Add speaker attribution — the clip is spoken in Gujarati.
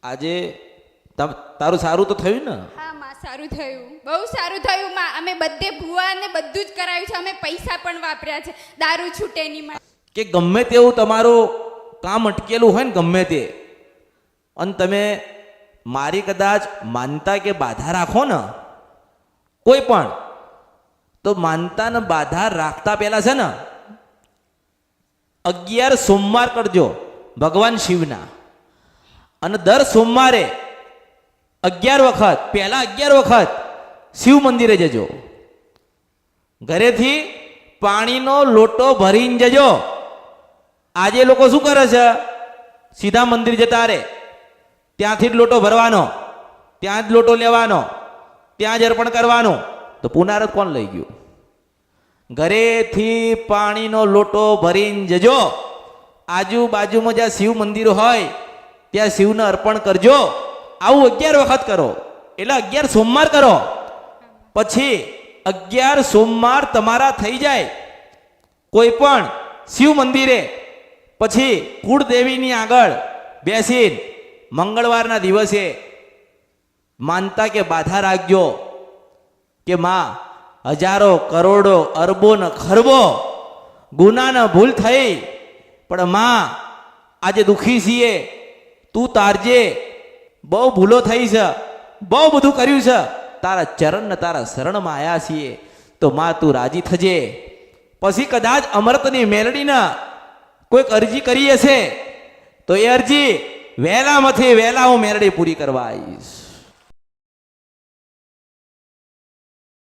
Speaker 1: આજે તારું સારું તો થયું ને?
Speaker 2: હા માં, સારું થયું, બહુ સારું થયું માં. અમે બધે ભૂવા ને બધું જ કરાવ્યું છે. અમે પૈસા પણ વાપર્યા છે દારૂ છૂટે ની માં.
Speaker 1: કે ગમે તેવું તમારું કામ અટકેલું હોય ને ગમે તે, અને તમે મારી કદાચ માનતા કે બાધા રાખો ને કોઈ પણ, તો માનતા ને બાધા રાખતા પહેલા છે ને 11 સોમવાર કરજો ભગવાન શિવના, અને દર સોમવારે 11 વખત, પહેલા 11 વખત શિવ મંદિરે જજો. ઘરેથી પાણીનો લોટો ભરીને જજો. આજે લોકો શું કરે છે, સીધા મંદિર જતા રહે, ત્યાંથી જ લોટો ભરવાનો, ત્યાં જ લોટો લેવાનો, ત્યાં જ અર્પણ કરવાનું. તો પુનારત કોણ લઈ ગયું? ઘરેથી પાણીનો લોટો ભરીને જજો. આજુબાજુમાં જ્યાં શિવ મંદિર હોય ત્યાં શિવને અર્પણ કરજો. આવું 11 વખત કરો, એટલે 11 સોમવાર કરો. પછી 11 સોમવાર તમારા થઈ જાય કોઈ પણ શિવ મંદિરે, પછી કુળદેવીની આગળ બેસીને મંગળવારના દિવસે માનતા કે બાધા રાખજો કે માં, હજારો કરોડો અરબો ને ખરબો ગુનાના ભૂલ થઈ, પણ માં આજે દુઃખી છીએ, તું તારજે. બહુ ભૂલો થઈ છે, બહુ બધું કર્યું છે, તારા ચરણ ને તારા શરણમાં આવ્યા છીએ, તો માં તું રાજી થજે. પછી કદાચ અમૃતની મેલડીના કોઈક અરજી કરી હશે તો એ અરજી વહેલામાંથી વહેલા હું મેલડી પૂરી કરવા આવીશ.